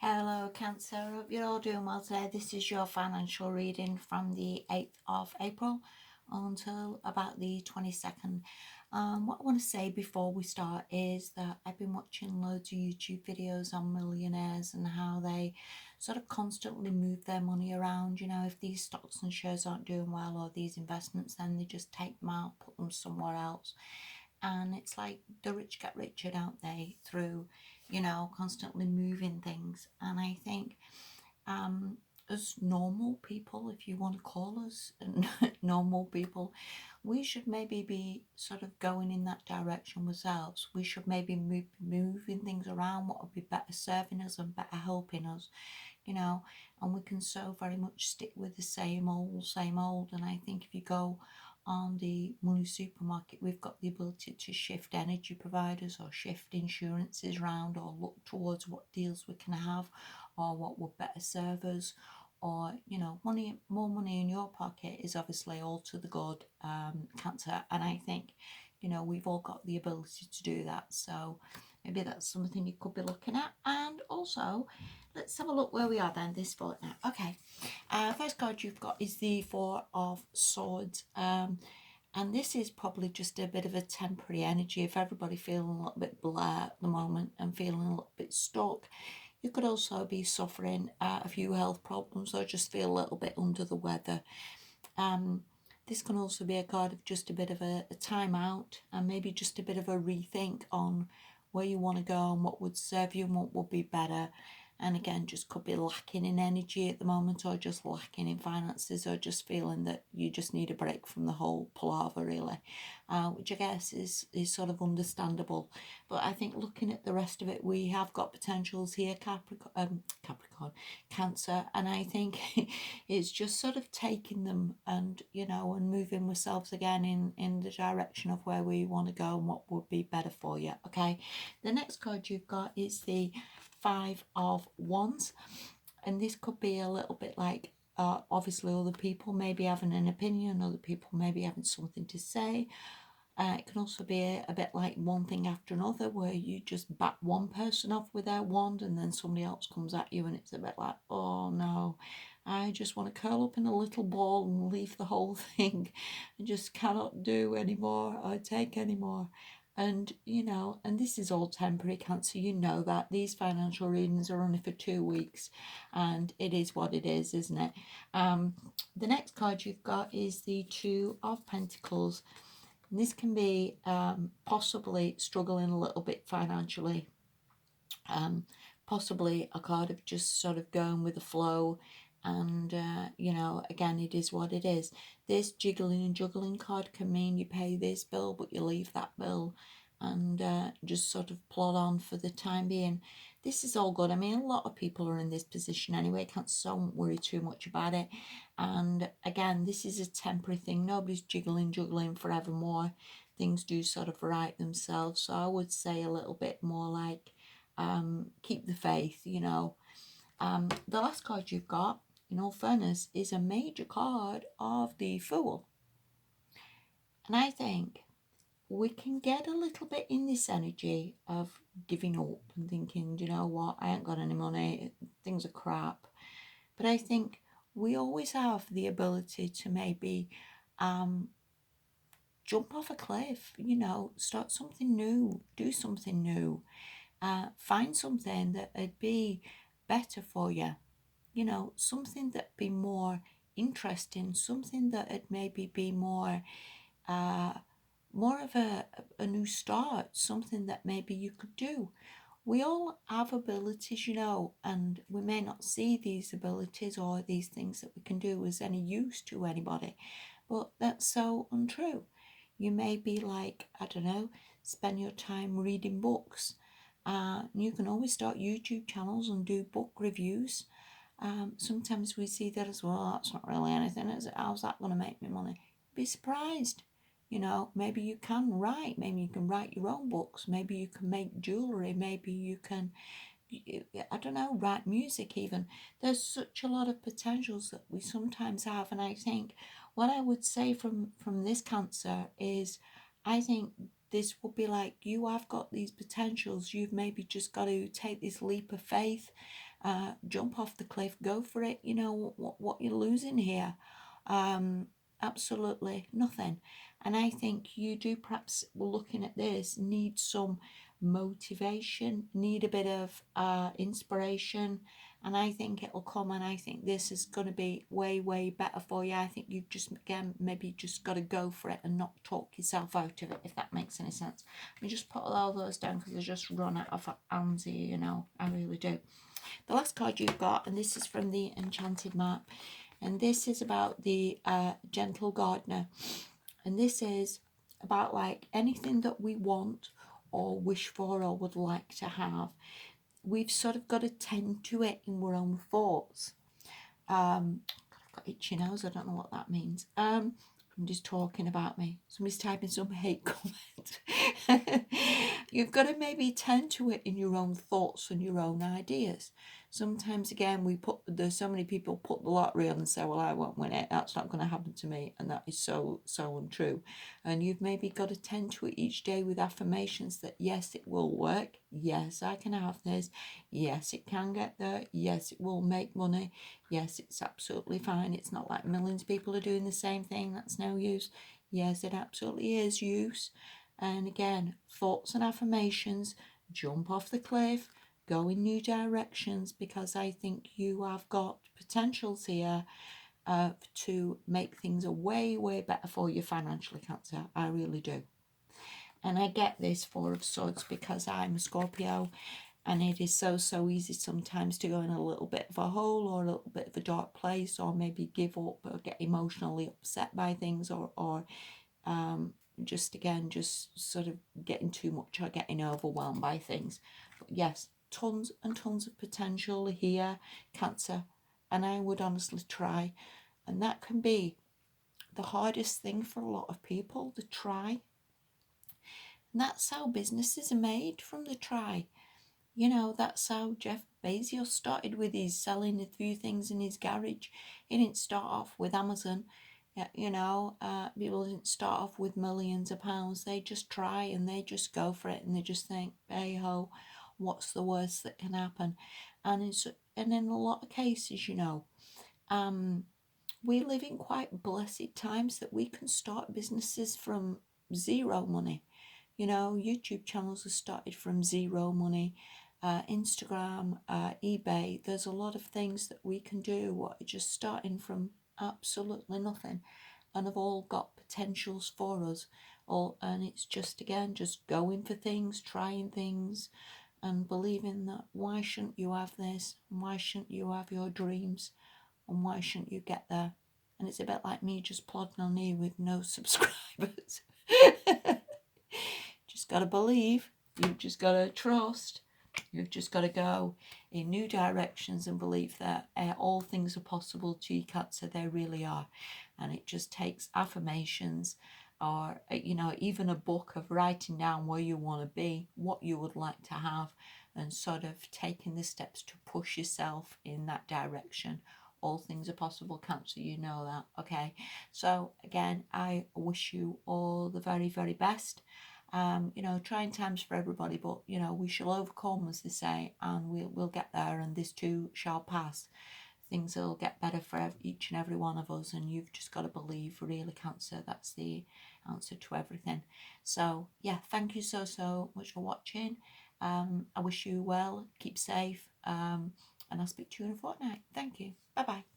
Hello Cancer, hope you're all doing well today. This is your financial reading from the 8th of April until about the 22nd. What I want to say before we start is that I've been watching loads of YouTube videos on millionaires and how they sort of constantly move their money around. You know, if these stocks and shares aren't doing well or these investments, then they just take them out, put them somewhere else. And it's like the rich get richer, don't they, through, constantly moving things. And I think as normal people, if you want to call us normal people, we should maybe be sort of going in that direction ourselves. We should maybe moving things around what would be better serving us and better helping us, and we can so very much stick with the same old, same old. And I think if you go on the Money Supermarket, we've got the ability to shift energy providers or shift insurances around or look towards what deals we can have or what would better serve us. Or, more money in your pocket is obviously all to the good, Cancer. And I think, we've all got the ability to do that. So maybe that's something you could be looking at. And also, let's have a look where we are then this fortnight. Okay, first card you've got is the Four of Swords. And this is probably just a bit of a temporary energy. If everybody feeling a little bit blah at the moment and feeling a little bit stuck, you could also be suffering a few health problems or just feel a little bit under the weather. This can also be a card of just a bit of a time out and maybe just a bit of a rethink on where you want to go and what would serve you and what would be better. And again, just could be lacking in energy at the moment, or just lacking in finances, or just feeling that you just need a break from the whole palaver, really, which I guess is sort of understandable. But I think looking at the rest of it, we have got potentials here, Capricorn, Cancer, and I think it's just sort of taking them and and moving ourselves again in the direction of where we want to go and what would be better for you. Okay, the next card you've got is the Five of Wands, and this could be a little bit like obviously other people maybe having an opinion, other people maybe having something to say. It can also be a bit like one thing after another, where you just bat one person off with their wand and then somebody else comes at you and it's a bit like, oh no, I just want to curl up in a little ball and leave the whole thing. I just cannot do anymore or take anymore. And and this is all temporary, Cancer. You know that these financial readings are only for 2 weeks, and it is what it is, isn't it? The next card you've got is the Two of Pentacles. And this can be possibly struggling a little bit financially, possibly a card of just sort of going with the flow. And again, it is what it is. This jiggling and juggling card can mean you pay this bill but you leave that bill and just sort of plod on for the time being. This is all good. I mean, a lot of people are in this position anyway. Can't so worry too much about it. And again, this is a temporary thing. Nobody's juggling forevermore. Things do sort of right themselves. So I would say a little bit more like keep the faith. The last card you've got, in all fairness, is a major card of the Fool. And I think we can get a little bit in this energy of giving up and thinking, you know what, I ain't got any money, things are crap. But I think we always have the ability to maybe jump off a cliff, start something new, do something new, find something that would be better for you, something that be more interesting, something that would maybe be more of a new start, something that maybe you could do. We all have abilities, and we may not see these abilities or these things that we can do as any use to anybody, but that's so untrue. You may be like, I don't know, spend your time reading books. You can always start YouTube channels and do book reviews. Sometimes we see that as well. That's not really anything, is it? How's that going to make me money? Be surprised. Maybe you can write. Maybe you can write your own books. Maybe you can make jewellery. Maybe you can, I don't know, write music even. There's such a lot of potentials that we sometimes have. And I think what I would say from this Cancer is, I think this will be like, you have got these potentials. You've maybe just got to take this leap of faith, jump off the cliff, go for it. You know, what you're losing here? Absolutely nothing. And I think you do, perhaps looking at this, need some motivation, need a bit of inspiration, and I think it'll come, and I think this is going to be way, way better for you. I think you've just, again, maybe just got to go for it and not talk yourself out of it, if that makes any sense. Let me just put all those down because I just run out of hands here, you know, I really do. The last card you've got, and this is from the Enchanted Map, and this is about the Gentle Gardener, and this is about like anything that we want or wish for or would like to have, we've sort of got to tend to it in our own thoughts. I've got itchy nose, I don't know what that means. I'm just talking about me. Somebody's typing some hate comment. You've got to maybe tend to it in your own thoughts and your own ideas. Sometimes, again, there's so many people put the lottery on and say, well, I won't win it, that's not going to happen to me, and that is so untrue. And you've maybe got to tend to it each day with affirmations that yes, it will work, yes, I can have this, yes, it can get there, yes, it will make money, yes, it's absolutely fine, it's not like millions of people are doing the same thing, that's no use. Yes, it absolutely is use. And again, thoughts and affirmations, jump off the cliff, go in new directions, because I think you have got potentials here to make things way, way better for you financially, Cancer. I really do. And I get this Four of Swords because I'm a Scorpio, and it is so easy sometimes to go in a little bit of a hole or a little bit of a dark place, or maybe give up or get emotionally upset by things, or just sort of getting too much or getting overwhelmed by things. But yes, tons and tons of potential here, Cancer, and I would honestly try. And that can be the hardest thing for a lot of people, to try. And that's how businesses are made, from the try. You know, that's how Jeff Bezos started, with his selling a few things in his garage. He didn't start off with Amazon. You know, people didn't start off with millions of pounds. They just try and they just go for it, and they just think, hey ho, what's the worst that can happen? And in a lot of cases, you know, we live in quite blessed times that we can start businesses from zero money. You know, YouTube channels are started from zero money. Instagram, eBay, there's a lot of things that we can do what are just starting from absolutely nothing, and have all got potentials for us all. And it's just, again, just going for things, trying things, and believing that why shouldn't you have this, and why shouldn't you have your dreams, and why shouldn't you get there? And it's a bit like me just plodding on here with no subscribers. Just got to believe, you've just got to trust, you've just got to go in new directions and believe that all things are possible to you, Cancer. They really are. And it just takes affirmations, or, you know, even a book of writing down where you want to be, what you would like to have, and sort of taking the steps to push yourself in that direction. All things are possible, Cancer, you know that, okay? So again, I wish you all the very, very best. You know, trying times for everybody, but you know, we shall overcome, as they say, and we'll get there, and this too shall pass. Things will get better for each and every one of us, and you've just got to believe, really, Cancer. That's the answer to everything. So yeah, thank you so much for watching. I wish you well, keep safe, and I'll speak to you in a fortnight. Thank you. Bye bye.